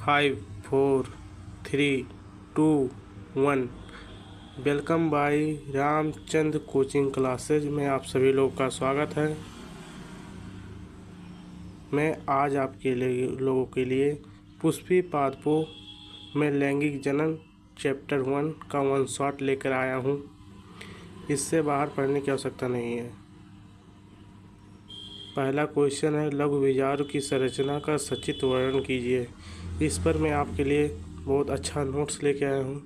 5 4 3 2 1। Welcome by Ramchandra coaching classes में आप सभी लोगों का स्वागत है। मैं आज आपके लोगों के लिए पुष्पी पादपों में लैंगिक जनन चैप्टर 1 का 1 शॉट लेकर आया हूँ। इससे बाहर पढ़ने की आवश्यकता नहीं है। पहला क्वेश्चन है, लघु विचारों की संरचना का सचित्र वर्णन कीजिए। इस पर मैं आपके लिए बहुत अच्छा नोट्स लेके आया हूँ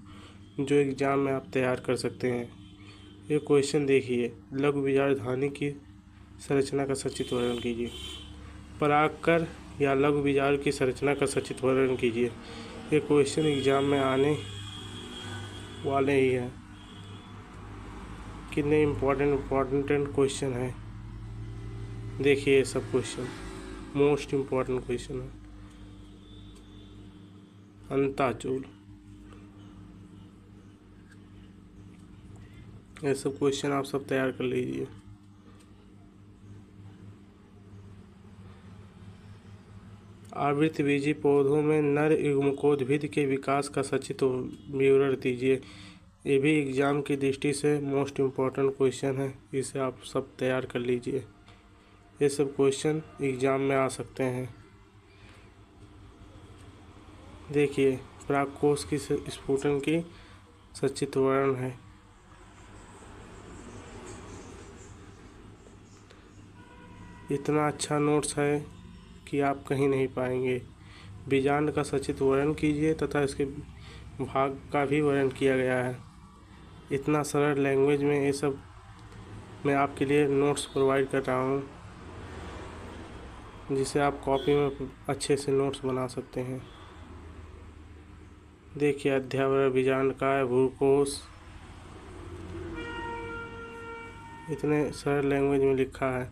जो एग्ज़ाम में आप तैयार कर सकते हैं। ये क्वेश्चन देखिए, लघु विचार ध्वनि की संरचना का सचित्र वर्णन कीजिए। परागकर या लघु विचार की संरचना का सचित्र वर्णन कीजिए। ये क्वेश्चन एग्ज़ाम में आने वाले ही हैं। कितने इम्पोर्टेंट क्वेश्चन है, देखिए। सब क्वेश्चन मोस्ट इम्पोर्टेंट क्वेश्चन है। अंताचूल, ये सब क्वेश्चन आप सब तैयार कर लीजिए। आवृतबीजी पौधों में नर युग्मकोद्भिद के विकास का सचित्र विवरण दीजिए। ये भी एग्ज़ाम की दृष्टि से मोस्ट इम्पोर्टेंट क्वेश्चन है, इसे आप सब तैयार कर लीजिए। ये सब क्वेश्चन एग्ज़ाम में आ सकते हैं। देखिए, परागकोश की स्फुटन की सचित्र वर्णन है। इतना अच्छा नोट्स है कि आप कहीं नहीं पाएंगे। बीजांड का सचित्र वर्णन कीजिए तथा इसके भाग का भी वर्णन किया गया है। इतना सरल लैंग्वेज में ये सब मैं आपके लिए नोट्स प्रोवाइड कर रहा हूँ, जिसे आप कॉपी में अच्छे से नोट्स बना सकते हैं। देखिए, अध्यावरण बीजांड का है, भूकोश, इतने सरल लैंग्वेज में लिखा है।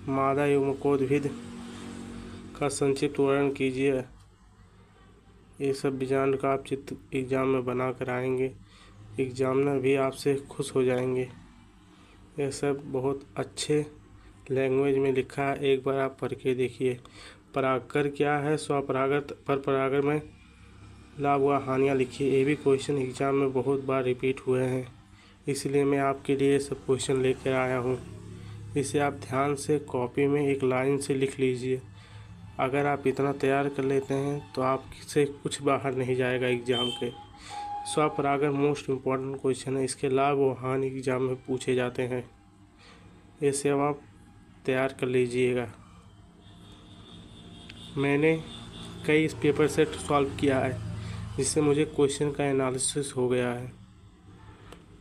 मादा युग्मकोद्भिद का संक्षिप्त वर्णन कीजिए। ये सब बीजांड का आप चित्र एग्ज़ाम में बना कर आएंगे, एग्जामिनर भी आपसे खुश हो जाएंगे। यह सब बहुत अच्छे लैंग्वेज में लिखा है, एक बार आप पढ़ के देखिए। परागकर क्या है, स्वपरागण, परपरागण में लाभ व हानियाँ लिखिए। ये भी क्वेश्चन एग्ज़ाम में बहुत बार रिपीट हुए हैं, इसलिए मैं आपके लिए सब क्वेश्चन लेकर आया हूँ। इसे आप ध्यान से कॉपी में एक लाइन से लिख लीजिए। अगर आप इतना तैयार कर लेते हैं तो आपसे कुछ बाहर नहीं जाएगा एग्ज़ाम के। स्वपरागण मोस्ट इम्पॉर्टेंट क्वेश्चन है, इसके लाभ और हानि एग्ज़ाम में पूछे जाते हैं। इसे अब आप तैयार कर लीजिएगा। मैंने कई इस पेपर सेट सॉल्व किया है, जिससे मुझे क्वेश्चन का एनालिसिस हो गया है।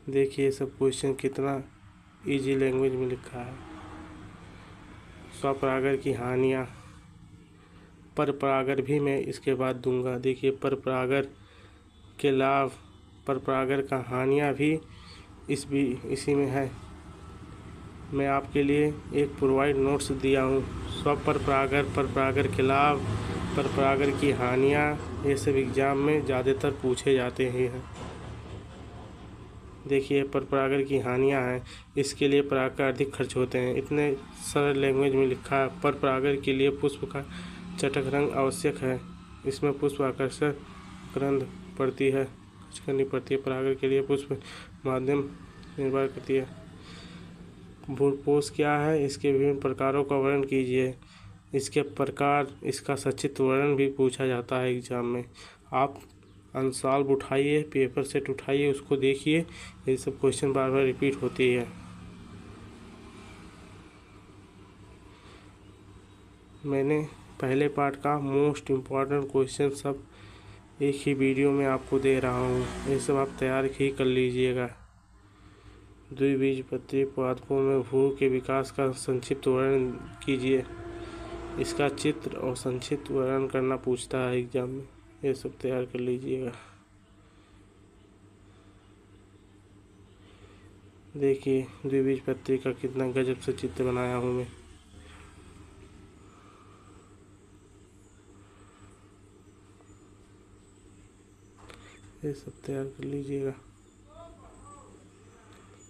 देखिए, सब क्वेश्चन कितना इजी लैंग्वेज में लिखा है। स्वपरागण की हानियाँ, परपरागण भी मैं इसके बाद दूंगा। देखिए, परपरागण के लाभ, परपरागण का हानियाँ भी इसी में है। मैं आपके लिए एक प्रोवाइड नोट्स दिया हूँ। स्वपरपरागण, परपरागण के लाभ, परपरागण की हानियाँ, ये सब एग्ज़ाम में ज़्यादातर पूछे जाते हैं। देखिए, परपरागण की हानियाँ हैं, इसके लिए पराग का अधिक खर्च होते हैं। इतने सरल लैंग्वेज में लिखा है। परपरागण के लिए पुष्प का चटक रंग आवश्यक है, इसमें पुष्प आकर्षक ग्रंथ पड़ती है, खर्च करनी पड़ती है। परागण के लिए पुष्प माध्यम निर्भर करती है। भूपोष क्या है, इसके विभिन्न प्रकारों का वर्णन कीजिए। इसके प्रकार, इसका सचित्र वर्णन भी पूछा जाता है एग्ज़ाम में। आप अनसॉल्व उठाइए, पेपर सेट उठाइए, उसको देखिए। ये सब क्वेश्चन बार बार रिपीट होती है। मैंने पहले पार्ट का मोस्ट इम्पॉर्टेंट क्वेश्चन सब एक ही वीडियो में आपको दे रहा हूँ, ये सब आप तैयार ही कर लीजिएगा। द्विबीजपत्री पादपों में भ्रूण के विकास का संक्षिप्त वर्णन कीजिए। इसका चित्र और संक्षिप्त वर्णन करना पूछता है एग्जाम में, ये सब तैयार कर लीजिएगा। देखिए, द्विबीजपत्री का कितना गजब से चित्र बनाया हूँ मैं। ये सब तैयार कर लीजिएगा।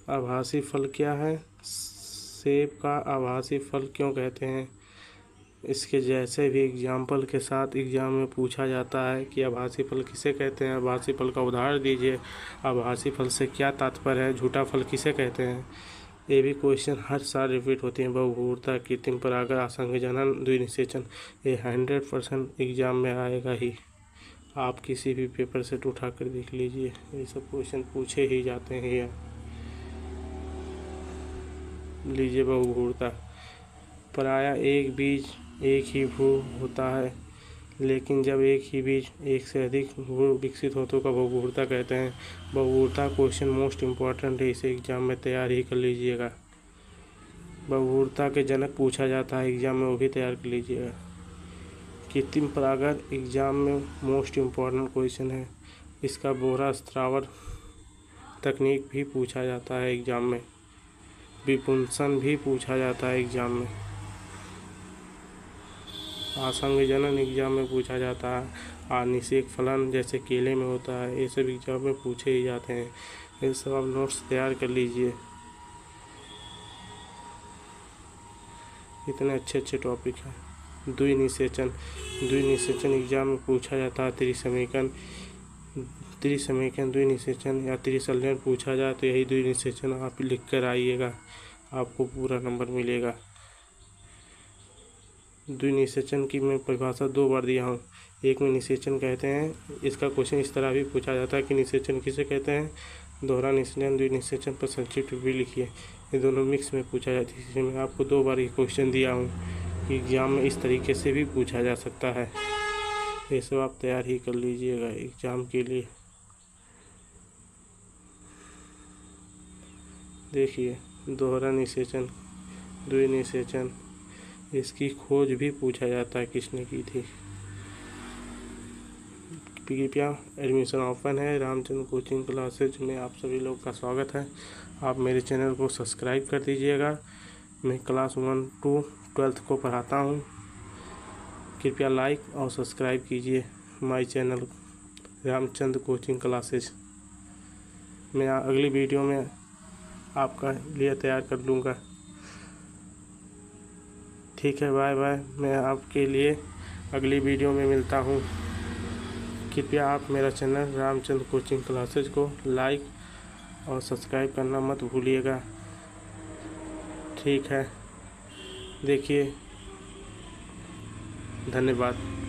आभासी फल क्या है, सेब का आभासी फल क्यों कहते हैं? इसके जैसे भी एग्जाम्पल के साथ एग्जाम में पूछा जाता है कि आभासी फल किसे कहते हैं, आभासी फल का उदाहरण दीजिए, आभासी फल से क्या तात्पर्य है, झूठा फल किसे कहते हैं। ये भी क्वेश्चन हर साल रिपीट होती हैं। बहुघूरता, कृत्रिम परागण, आसंग जनन, द्विनिषेचन, ये 100% एग्जाम में आएगा ही। आप किसी भी पेपर सेट उठा कर देख लीजिए, ये सब क्वेश्चन पूछे ही जाते हैं यार। लीजिए बहुघूरता, प्रायः एक बीज एक ही भ्रूण होता है, लेकिन जब एक ही बीज एक से अधिक भ्रूण विकसित हो तो बहुघूरता कहते हैं। बहुघूरता क्वेश्चन मोस्ट इम्पॉर्टेंट है, इसे एग्जाम में तैयार ही कर लीजिएगा। बहुघूरता के जनक पूछा जाता है एग्जाम में, वो भी तैयार कर लीजिएगा। कृत्रिम परागण एग्जाम में मोस्ट इम्पॉर्टेंट क्वेश्चन है, इसका बोहरा स्त्रावर तकनीक भी पूछा जाता है एग्जाम में। विपुंसन भी पूछा जाता है एग्जाम में। आसंग जनन एग्जाम में पूछा जाता है। निषेक फलन जैसे केले में होता है, ये सब एग्जाम में पूछे ही जाते हैं। ये सब आप नोट्स तैयार कर लीजिए। इतने अच्छे अच्छे टॉपिक हैं। द्विनिषेचन, द्विनिषेचन एग्जाम में पूछा जाता है। त्रिसमीकरण, द्विनिषेचन या त्रिसंलयन पूछा जाए तो यही द्विनिषेचन आप लिख कर आइएगा, आपको पूरा नंबर मिलेगा। द्विनिषेचन की मैं परिभाषा 2 बार दिया हूँ। एक में निषेचन कहते हैं, इसका क्वेश्चन इस तरह भी पूछा जाता है कि निषेचन किसे कहते हैं, दोहरा निषेचन, द्विनिषेचन पर संक्षिप्त भी लिखिए। ये दोनों मिक्स में पूछा जाता है, इसलिए मैं आपको 2 बार ये क्वेश्चन दिया हूँ कि एग्जाम में इस तरीके से भी पूछा जा सकता है। ये सब आप तैयार ही कर लीजिएगा एग्जाम के लिए। देखिए, दोहरा निषेचन, द्विनिषेचन, इसकी खोज भी पूछा जाता है किसने की थी। कृपया एडमिशन ओपन है रामचंद्र कोचिंग क्लासेज में, आप सभी लोग का स्वागत है। आप मेरे चैनल को सब्सक्राइब कर दीजिएगा। मैं क्लास 1 to 12th को पढ़ाता हूँ। कृपया लाइक और सब्सक्राइब कीजिए my channel Ramchandra coaching classes. मैं अगली वीडियो में आपका लिए तैयार कर लूँगा। ठीक है, बाय बाय। मैं आपके लिए अगली वीडियो में मिलता हूँ। कृपया आप मेरा चैनल रामचंद्र कोचिंग क्लासेज को लाइक और सब्सक्राइब करना मत भूलिएगा। ठीक है, देखिए, धन्यवाद।